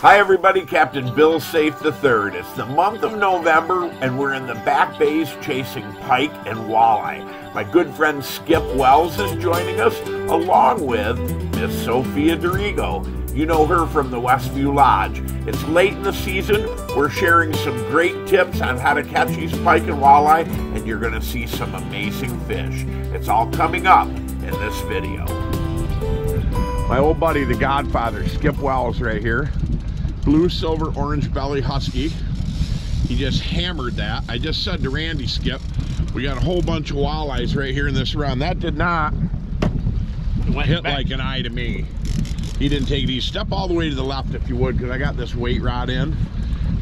Hi everybody, Captain Bill Safe III. It's the month of November and we're in the back bays chasing pike and walleye. My good friend Skip Wells is joining us along with Miss Sophia Dorigo. You know her from the Westview Lodge. It's late in the season. We're sharing some great tips on how to catch these pike and walleye, and you're going to see some amazing fish. It's all coming up in this video. My old buddy, the Godfather, Skip Wells right here. Blue, silver, orange belly husky. He just hammered that. I just said to Randy, Skip, we got a whole bunch of walleyes right here in this run. That did not hit like an eye to me. He didn't take it easy. Step all the way to the left if you would, because I got this weight rod in.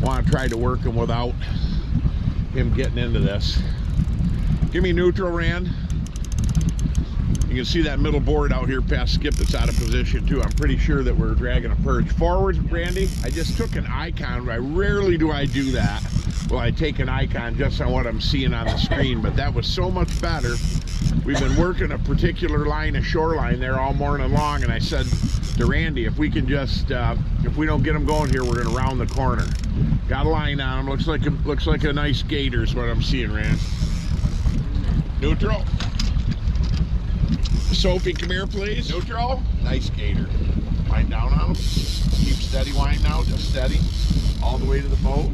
Want to try to work him without him getting into this. Give me neutral, Rand. You can see that middle board out here past Skip that's out of position too. I'm pretty sure that we're dragging a perch. Forward, Randy, I just took an icon. Rarely do I do that. Well, I take an icon just on what I'm seeing on the screen, but that was so much better. We've been working a particular line of shoreline there all morning long, and I said to Randy, if we can just, if we don't get them going here, we're gonna round the corner. Got a line on him. Looks like a nice gator is what I'm seeing, Rand. Neutral. Sophie, come here, please. Neutral. Nice gator. Wind down on him. Keep steady, wind now, just steady. All the way to the boat.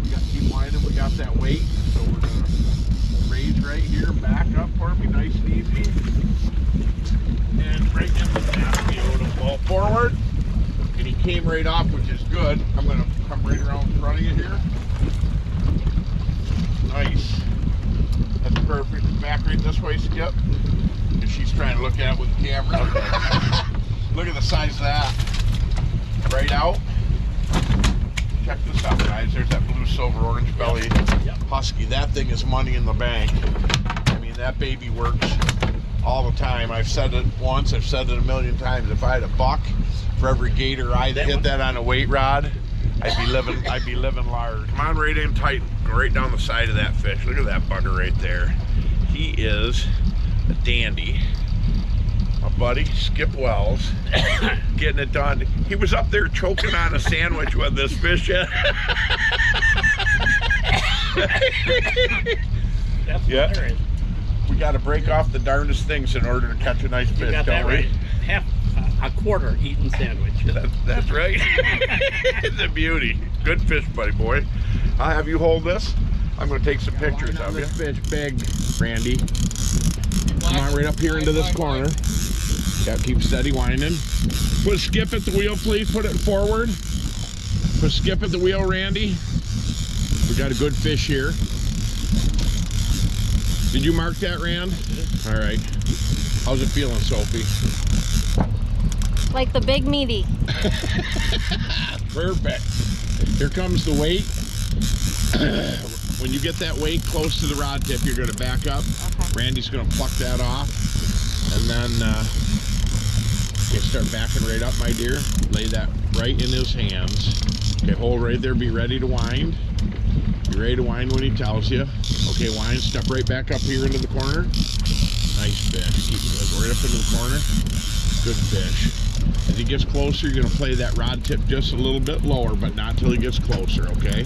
We got to keep winding. We got that weight. So we're going to raise right here, back up for me, nice and easy. And right in the back, we owed him ball forward. And he came right off, which is good. I'm going to come right around in front of you here. Nice. That's perfect. Back right this way, Skip. She's trying to look at it with the camera. Okay. Look at the size of that. Right out. Check this out, guys. There's that blue, silver, orange belly husky. That thing is money in the bank. I mean, that baby works all the time. I've said it once. I've said it a million times. If I had a buck for every gator eye that hit that on a weight rod, I'd be living large. Come on, right in tight, right down the side of that fish. Look at that bugger right there. He is a dandy. My buddy Skip Wells getting it done. He was up there choking on a sandwich with this fish. That's hilarious. We got to break off the darndest things in order to catch a nice fish, don't we? Right. Half a quarter eaten sandwich. That's right. It's a beauty. Good fish, buddy boy. I'll have you hold this. I'm going to take some pictures of this fish. Big, Randy. Come on, right up here into this corner. Yeah, keep steady winding. Put Skip at the wheel, please. Put it forward. Put Skip at the wheel, Randy. We got a good fish here. Did you mark that, Rand? All right. How's it feeling, Sophie? Like the big meaty. Perfect. Here comes the weight. When you get that weight close to the rod tip, you're going to back up. Okay. Randy's going to pluck that off. And then you start backing right up, my dear. Lay that right in his hands. Okay, hold right there. Be ready to wind. Be ready to wind when he tells you. Okay, wind. Step right back up here into the corner. Nice fish. Keep it right up into the corner. Good fish. As he gets closer, you're going to play that rod tip just a little bit lower, but not till he gets closer, okay?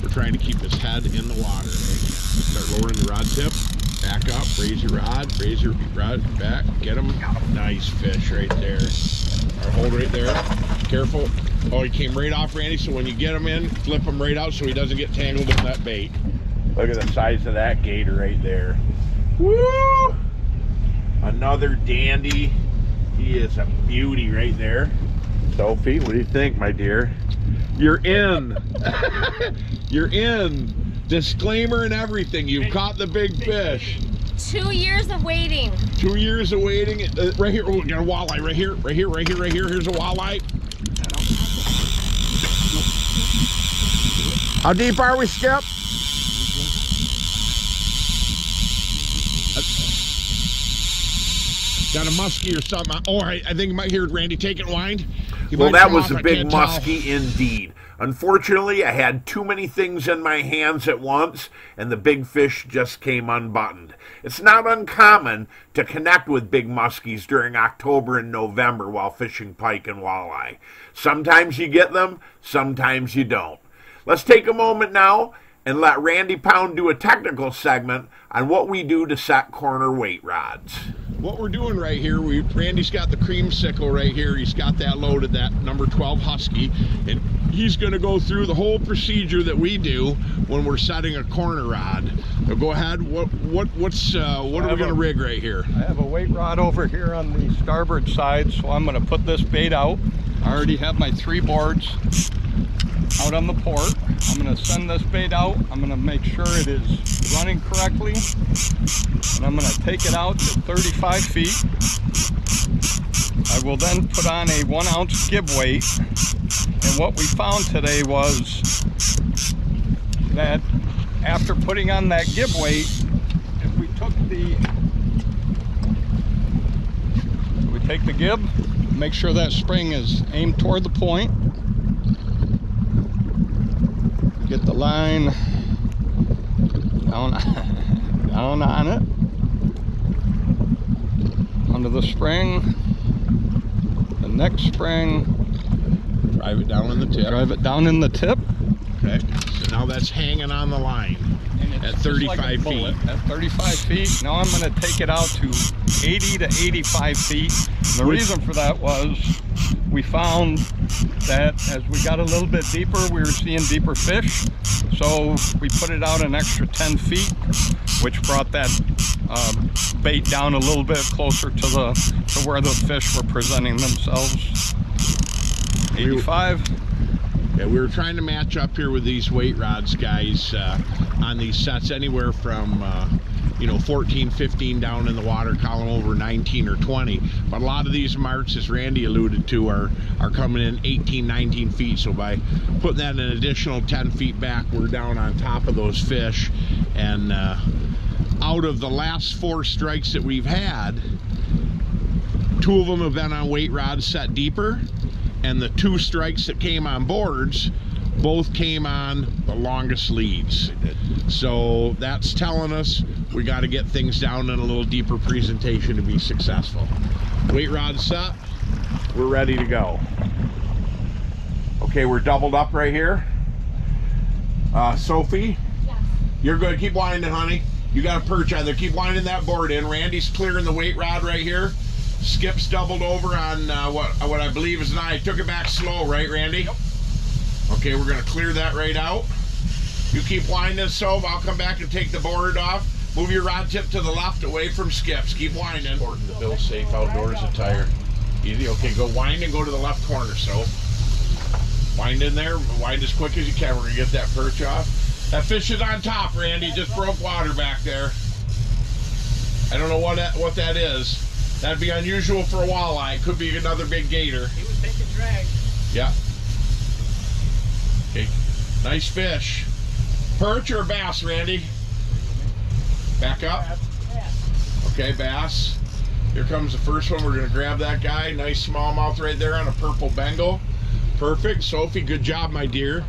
We're trying to keep his head in the water. Start lowering the rod tip. Back up, raise your rod, back, get him. Nice fish right there. All right, hold right there. Careful. Oh, he came right off, Randy, so when you get him in, flip him right out so he doesn't get tangled in that bait. Look at the size of that gator right there. Woo! Another dandy. He is a beauty right there. Sophie, what do you think, my dear? You're in. You're in. Disclaimer and everything. You've caught the big fish. 2 years of waiting. 2 years of waiting. Right here. Oh, we got a walleye right here. Right here. Right here. Right here. Here's a walleye. How deep are we, Skip? Got a muskie or something. Oh, I think you might hear Randy take it wind. Well, that was a big muskie indeed. Unfortunately, I had too many things in my hands at once, and the big fish just came unbuttoned. It's not uncommon to connect with big muskies during October and November while fishing pike and walleye. Sometimes you get them, sometimes you don't. Let's take a moment now and let Randy Pound do a technical segment on what we do to set corner weight rods. What we're doing right here, Randy's got the creamsicle right here. He's got that loaded, that number 12 Husky, and he's going to go through the whole procedure that we do when we're setting a corner rod. So go ahead. What are we going to rig right here? I have a weight rod over here on the starboard side, so I'm going to put this bait out. I already have my 3 boards out on the port. I'm going to send this bait out. I'm going to make sure it is running correctly, and I'm going to take it out to 35 feet. I will then put on a 1 ounce gib weight, and what we found today was that after putting on that gib weight, if we take the gib, make sure that spring is aimed toward the point. Get the line down on it, under the spring, the next spring, drive it down in the tip. Drive it down in the tip. Okay, so now that's hanging on the line at 35 feet. At 35 feet. Now I'm going to take it out to 80 to 85 feet. And the reason for that was we found that as we got a little bit deeper, we were seeing deeper fish. So we put it out an extra 10 feet, which brought that bait down a little bit closer to where the fish were presenting themselves. 85. Yeah, we were trying to match up here with these weight rods, guys, on these sets anywhere from 14, 15 down in the water column over 19 or 20. But a lot of these marks, as Randy alluded to, are coming in 18, 19 feet. So by putting that an additional 10 feet back, we're down on top of those fish. And out of the last 4 strikes that we've had, 2 of them have been on weight rods set deeper, and the 2 strikes that came on boards both came on the longest leads. So that's telling us we got to get things down in a little deeper presentation to be successful. Weight rod set, we're ready to go. Okay, we're doubled up right here. Sophie, Yes. you're good. Keep winding, honey. You got a perch on there. Keep winding that board in. Randy's clearing the weight rod right here. Skip's doubled over on what I believe is an eye. Took it back slow, right, Randy? Yep. Okay, we're going to clear that right out. You keep winding, Soph. I'll come back and take the board off. Move your rod tip to the left, away from Skips. Keep winding. Important to build safe outdoors attire. Easy. Okay, go wind and go to the left corner, Soph. Wind in there. Wind as quick as you can. We're going to get that perch off. That fish is on top, Randy. Just broke water back there. I don't know what that is. That'd be unusual for a walleye. Could be another big gator. He would take a drag. Yeah. Okay. Nice fish. Perch or bass, Randy? Back up. Okay, bass. Here comes the first one. We're going to grab that guy. Nice smallmouth right there on a purple Bengal. Perfect. Sophie, good job, my dear.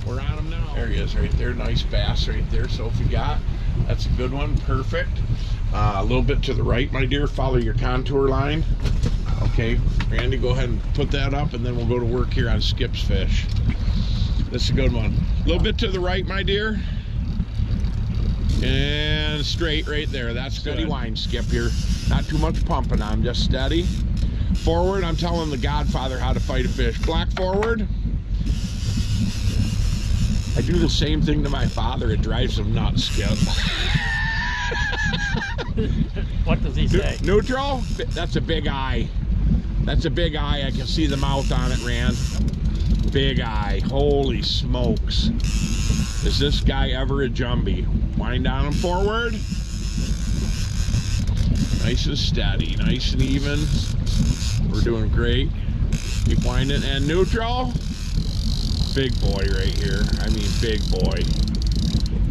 We're on him now. There he is right there. Nice bass right there, Sophie got. That's a good one. Perfect. A little bit to the right, my dear. Follow your contour line. Okay, Randy, go ahead and put that up, and then we'll go to work here on Skip's fish. This is a good one. A little bit to the right, my dear. And straight right there. That's steady wind, Skip here. Not too much pumping on, just steady. Forward, I'm telling the Godfather how to fight a fish. Black forward. I do the same thing to my father. It drives him nuts, Skip. What does he say? Neutral? That's a big eye. That's a big eye. I can see the mouth on it, Rand. Big eye. Holy smokes. Is this guy ever a jumbie? Wind on him forward. Nice and steady. Nice and even. We're doing great. Keep winding. And neutral. Big boy right here. I mean, big boy.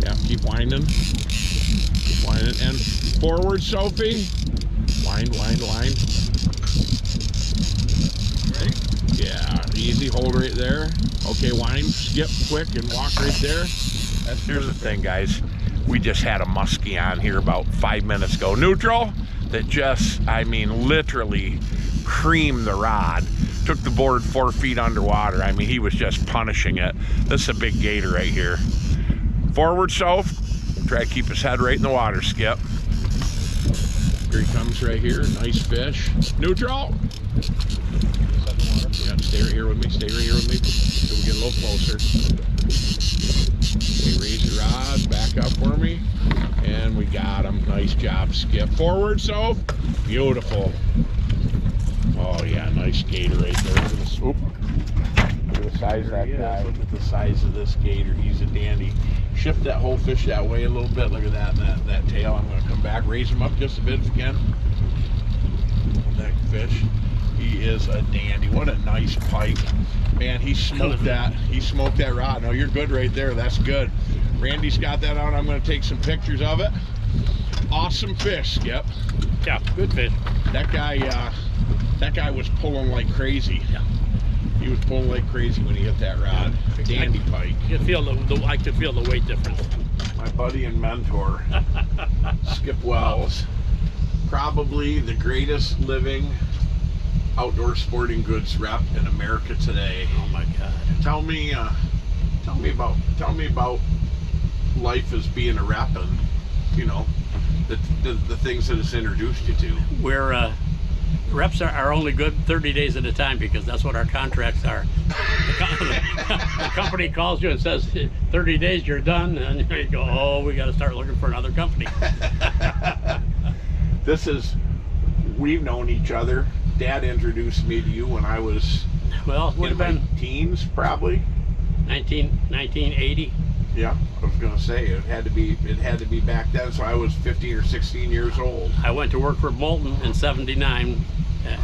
Yeah, keep winding. Keep winding. And forward, Sophie. Wind, wind, wind. Yeah, easy. Hold right there. Okay, wind, skip quick, and walk right there. Here's the thing, guys. We just had a muskie on here about 5 minutes ago. Neutral, that just, I mean, literally creamed the rod. Took the board 4 feet underwater. I mean, he was just punishing it. This is a big gator right here. Forward south. Try to keep his head right in the water, Skip. Here he comes right here. Nice fish. Neutral. Yeah, stay right here with me. Stay right here with me. So we get a little closer. Okay, raise your rod. Back up for me. And we got him. Nice job, Skip. Forward south. Beautiful. Oh yeah, nice gator right there. Look at this. Oop. Look at the size of that guy. Look at the size of this gator. He's a dandy. Shift that whole fish that way a little bit. Look at that tail. I'm going to come back, raise him up just a bit if you can. That fish. He is a dandy. What a nice pike. Man, he smoked that. He smoked that rod. No, you're good right there. That's good. Randy's got that on. I'm going to take some pictures of it. Awesome fish, Skip. Yeah, good fish. That guy was pulling like crazy. Yeah. He was pulling like crazy when he hit that rod. Dandy pike. You feel I could feel the weight difference. My buddy and mentor, Skip Wells, probably the greatest living outdoor sporting goods rep in America today. Oh my God! Tell me about life as being a rep, and you know the things that it's introduced you to. We're reps are only good 30 days at a time because that's what our contracts are. The company calls you and says 30 days you're done, and you go, oh, we got to start looking for another company. We've known each other. Dad introduced me to you when I was would have been teens, probably 1980. Yeah, I was gonna say it had to be back then. So I was 15 or 16 years old. I went to work for Bolton in '79,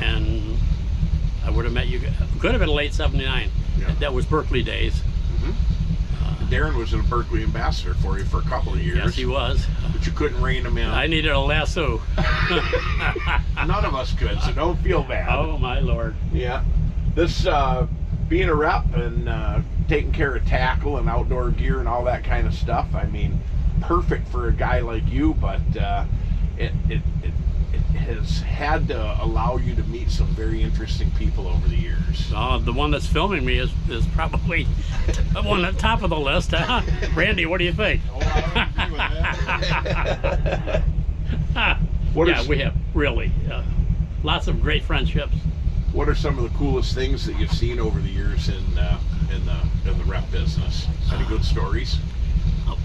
and I would have met you. Could have been late '79. Yeah. That was Berkeley days. Darren was a Berkeley ambassador for you for a couple of years. Yes, he was. But you couldn't rein him in. I needed a lasso. None of us could, so don't feel bad. Oh my Lord. Yeah, this being a rep and taking care of tackle and outdoor gear and all that kind of stuff. I mean, perfect for a guy like you, but it has had to allow you to meet some very interesting people over the years. The one that's filming me is probably on the top of the list. Huh? Randy, what do you think? Oh, I agree with that. We have really lots of great friendships. What are some of the coolest things that you've seen over the years in the rep business? Any good stories?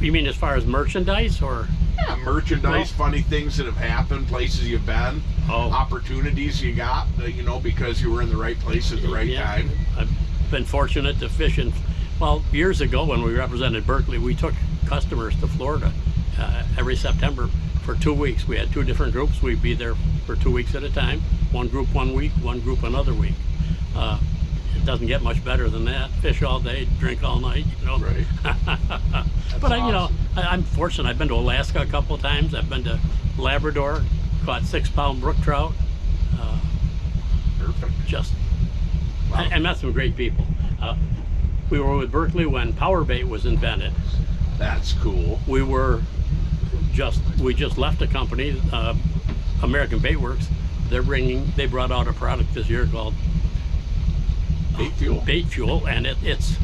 You mean as far as merchandise, or? Yeah, merchandise, funny things that have happened, places you've been, opportunities you got, because you were in the right place at the right time. I've been fortunate to fish in. Well, years ago when we represented Berkeley, we took customers to Florida every September for 2 weeks. We had 2 different groups. We'd be there for 2 weeks at a time. One group 1 week, one group another week. It doesn't get much better than that. Fish all day, drink all night, Right. But awesome. I'm fortunate. I've been to Alaska a couple of times. I've been to Labrador, caught 6-pound brook trout. Perfect. I met some great people. We were with Berkeley when power bait was invented. That's cool. We just left a company, American Bait Works. They brought out a product this year called Bait Fuel, and it's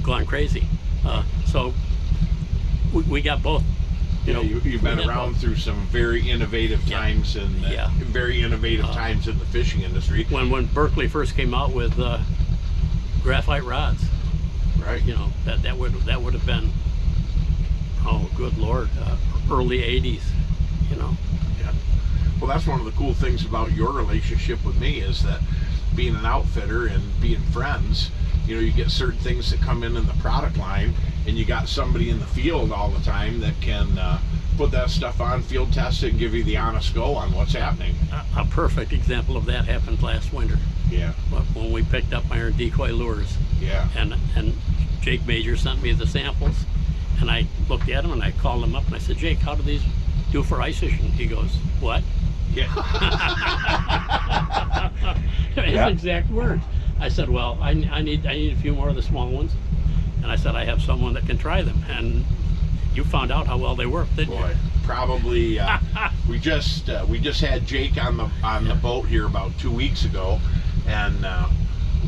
gone crazy. So we got both. You've been around through some very innovative times times in the fishing industry. When Berkeley first came out with graphite rods, right? That would have been, oh good Lord, early '80s. Yeah. Well, that's one of the cool things about your relationship with me is that being an outfitter and being friends, you get certain things that come in the product line, and you got somebody in the field all the time that can put that stuff on, field test it, and give you the honest go on what's happening. A perfect example of that happened last winter. Yeah. When we picked up iron decoy lures. Yeah. And Jake Major sent me the samples, and I looked at them and I called him up and I said, Jake, how do these do for ice fishing? He goes, what? Yeah. His exact words. I said, well, I need a few more of the small ones. And I said, I have someone that can try them. And you found out how well they work, didn't you? Probably. We just had Jake on the boat here about 2 weeks ago, and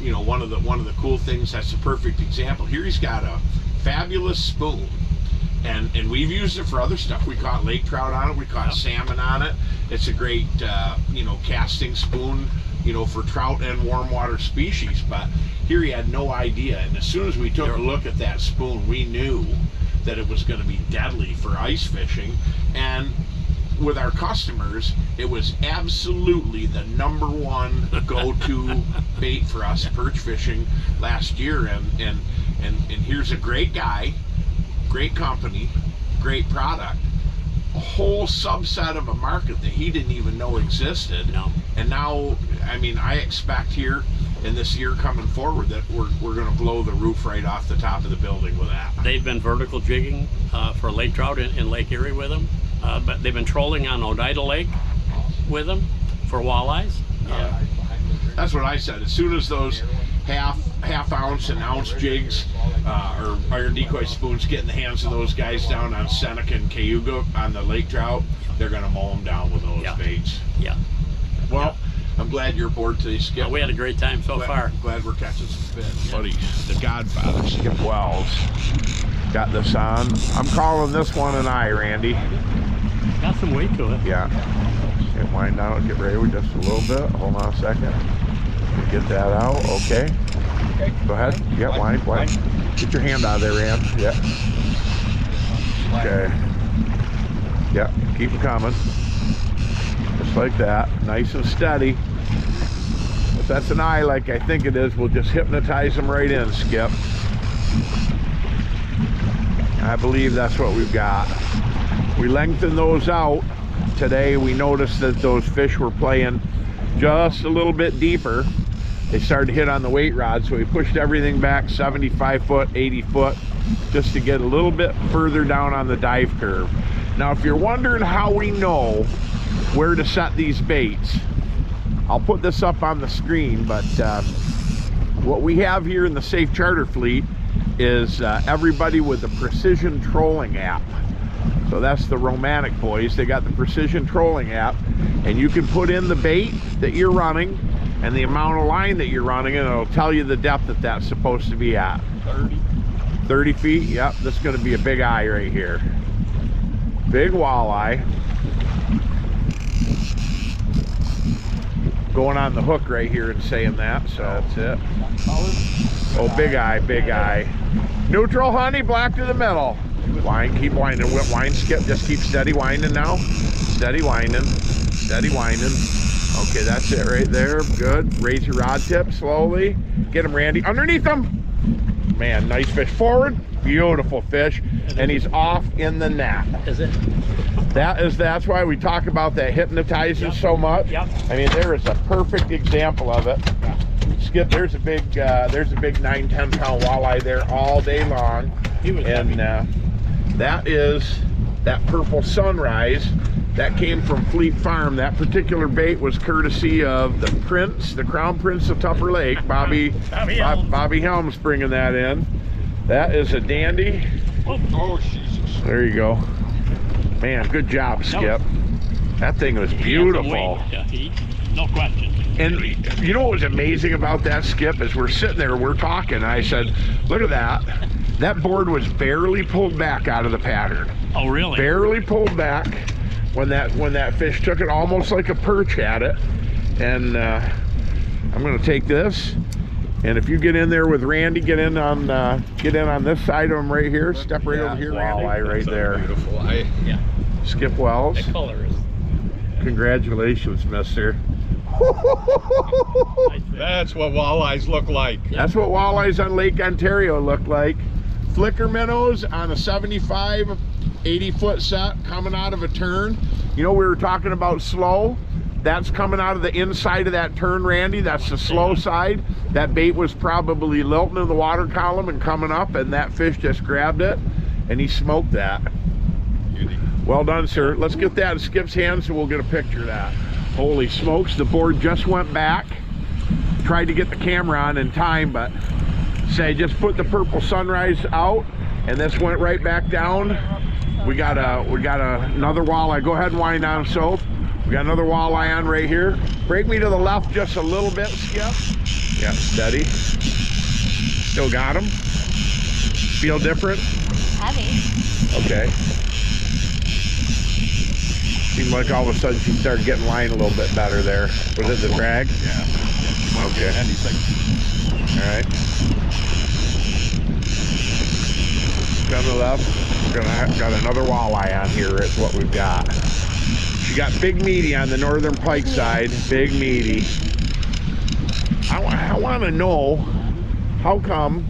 you know, one of the cool things, that's a perfect example. Here he's got a fabulous spoon, and we've used it for other stuff. We caught lake trout on it. We caught salmon on it. It's a great you know, casting spoon, you know, for trout and warm water species. But here he had no idea, and as soon as we took a look at that spoon, we knew that it was going to be deadly for ice fishing. And with our customers, it was absolutely the #1 go-to bait for us perch fishing last year. And here's a great guy, great company, great product, a whole subset of a market that he didn't even know existed. No. And now, I mean, I expect here in this year coming forward that we're going to blow the roof right off the top of the building with that. They've been vertical jigging for lake trout in Lake Erie with them, but they've been trolling on Oneida Lake with them for walleyes. That's what I said. As soon as those half ounce and ounce jigs or iron decoy spoons get in the hands of those guys down on Seneca and Cayuga on the lake trout, they're going to mow them down with those baits. Yeah. Well, I'm glad you're aboard today, Skip. We had a great time so far. Glad we're catching some fish. Buddy, the Godfather, Skip Wells, got this on. I'm calling this one an eye, Randy. Got some weight to it. Yeah. Get wind down, get ready with just a little bit. Hold on a second. Get that out. Okay. Go ahead. Yeah, wind. Get your hand out of there, Rand. Yeah. Okay. Yeah, keep it coming. Just like that. Nice and steady. If that's an eye like I think it is, we'll just hypnotize them right in, Skip. I believe that's what we've got. We lengthened those out. Today we noticed that those fish were playing just a little bit deeper. They started to hit on the weight rod, so we pushed everything back 75 foot, 80 foot, just to get a little bit further down on the dive curve. Now, if you're wondering how we know where to set these baits, I'll put this up on the screen, but what we have here in the Safe Charter fleet is everybody with the Precision Trolling app. So that's the Romantic boys. They got the Precision Trolling app, and you can put in the bait that you're running and the amount of line that you're running, and it'll tell you the depth that that's supposed to be at. 30 feet. Yep, this is going to be a big eye right here. Big walleye. Going on the hook right here and saying that, so that's it. Oh, big eye, big eye. Neutral, honey, black to the middle. Wind, keep winding. Wind, Skip, just keep steady winding now. Steady winding, steady winding. Okay, that's it right there. Good. Raise your rod tip slowly. Get him, Randy. Underneath him. Man, nice fish. Forward. Beautiful fish. And he's off in the net. Is it? That's why we talk about that hypnotizing so much. Yep. I mean, there is a perfect example of it. Skip, there's a big 9-10 pound walleye there all day long. He was and that is that purple sunrise that came from Fleet Farm. That particular bait was courtesy of the Prince, the Crown Prince of Tupper Lake, Bobby Helms bringing that in. That is a dandy. Oh, Jesus. There you go. Man, good job, Skip. That thing was beautiful. No question. And you know what was amazing about that, Skip, is we're sitting there, we're talking, and I said, look at that. That board was barely pulled back out of the pattern. Oh, really? Barely pulled back when that fish took it, almost like a perch had it. And I'm going to take this, and if you get in there with Randy, get in on this side of him right here. Step right over here, walleye right there. Beautiful. Skip Wells. The color is. Congratulations, mister. That's what walleyes look like. That's what walleyes on Lake Ontario look like. Flicker minnows on a 75, 80 foot set coming out of a turn. You know, we were talking about slow. That's coming out of the inside of that turn, Randy. That's the slow side. That bait was probably lilting in the water column and coming up, and that fish just grabbed it and he smoked that. Well done, sir. Let's get that in Skip's hands so we'll get a picture of that. Holy smokes, the board just went back tried to get the camera on in time, but say just put the purple sunrise out, and this went right back down. We got another walleye. Go ahead and wind down, Soap. We got another walleye on right here. Break me to the left just a little bit, Skip. Yeah, steady. Still got him. Feel different? Heavy. Okay. Seemed like all of a sudden she started getting line a little bit better there. Was it the drag? Yeah. Okay. All right. Down the left. Got another walleye on here is what we've got. She got big meaty on the northern pike side. Big meaty. I want to know how come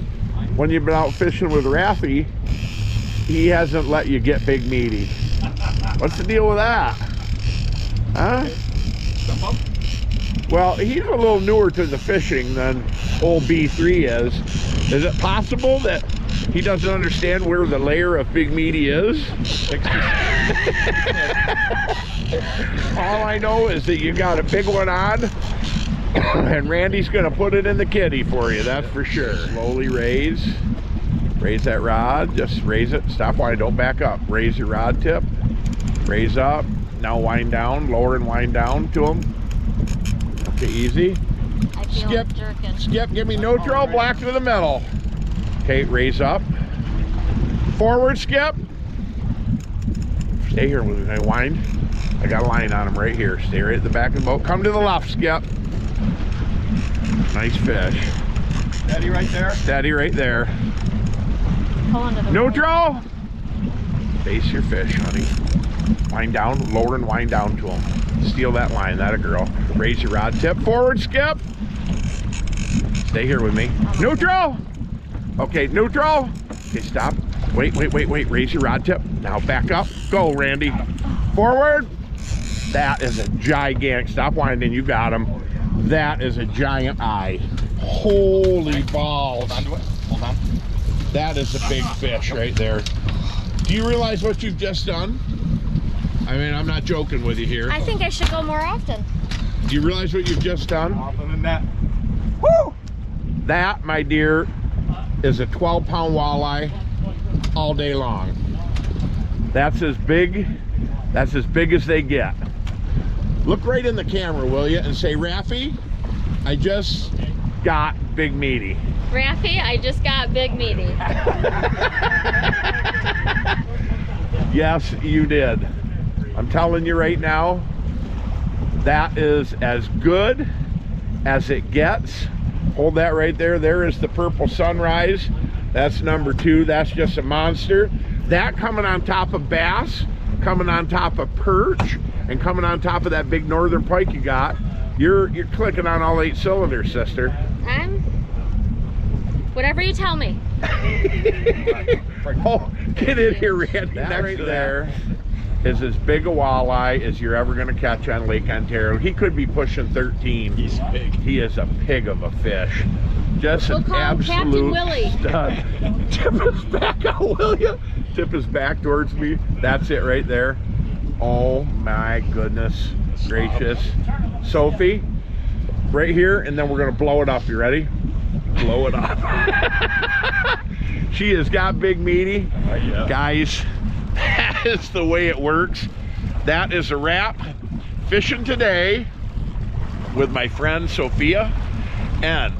when you've been out fishing with Raffy, he hasn't let you get big meaty. What's the deal with that? Huh? Well, he's a little newer to the fishing than old B3 is. Is it possible that he doesn't understand where the layer of big meaty is? All I know is that you got a big one on, and Randy's gonna put it in the kitty for you, that's for sure. Slowly raise that rod, just raise it, stop winding, don't back up. Raise your rod tip, raise up, now wind down, lower and wind down to him. Okay, easy. I feel Skip, jerking. Skip, give me neutral, black to the middle. Okay, raise up. Forward, Skip. Stay here with me, wind. I got a line on him right here. Stay right at the back of the boat. Come to the left, Skip. Nice fish. Steady right there. Steady right there. Pull under the Neutral. Face your fish, honey. Wind down, lower and wind down to him. Steal that line, that a girl. Raise your rod tip. Forward, Skip. Stay here with me. Neutral. Okay, neutral. Okay, stop. Wait. Raise your rod tip. Now back up. Go, Randy. Forward. That is a gigantic. Stop winding. You got him. That is a giant eye. Holy balls. Hold on to it. Hold on. That is a big fish right there. Do you realize what you've just done? I mean, I'm not joking with you here. I think I should go more often. Do you realize what you've just done? Often than that. Woo! That, my dear, is a 12-pound walleye all day long. That's as big as they get. Look right in the camera, will you, and say, Raffy, I just got big meaty. Raffy, I just got big meaty. Yes, you did. I'm telling you right now, that is as good as it gets. Hold that right there. There is the purple sunrise. That's number 2. That's just a monster. That coming on top of bass, coming on top of perch, and coming on top of that big northern pike you got. You're clicking on all 8 cylinders, sister. Whatever you tell me. Oh, get in here, Randy. That right there is as big a walleye as you're ever going to catch on Lake Ontario. He could be pushing 13. He's big. He is a pig of a fish. Just We'll an call him absolute Captain Willie. stud. Tip his back out, will you? Tip his back towards me. That's it right there. Oh my goodness gracious. Sophie, right here, and then we're going to blow it up. You ready? Blow it up. She has got big meaty. Yeah. Guys, that is the way it works. That is a wrap. Fishing today with my friend Sophia and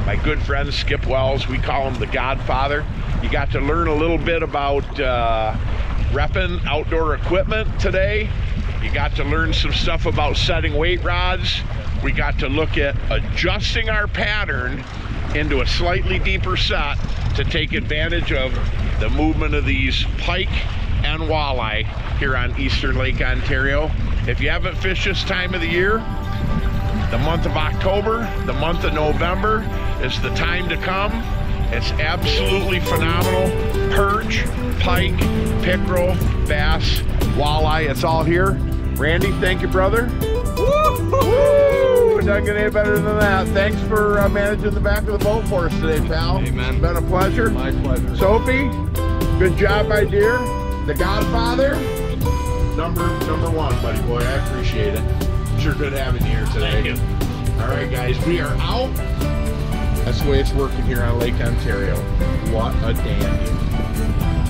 my good friend Skip Wells. We call him the Godfather. You got to learn a little bit about repping outdoor equipment today. You got to learn some stuff about setting weight rods. We got to look at adjusting our pattern into a slightly deeper set to take advantage of the movement of these pike and walleye here on Eastern Lake Ontario. If you haven't fished this time of the year, the month of October, the month of November is the time to come. It's absolutely phenomenal. Perch, pike, pickerel, bass, walleye, it's all here. Randy, thank you, brother. Woo! It doesn't get any better than that. Thanks for managing the back of the boat for us today, pal. Amen. It's been a pleasure. My pleasure. Sophie, good job, my dear. The Godfather, number 1, buddy boy. I appreciate it. Sure good having you here today. Thank you. All All right, guys, we are out. That's the way it's working here on Lake Ontario. What a dandy.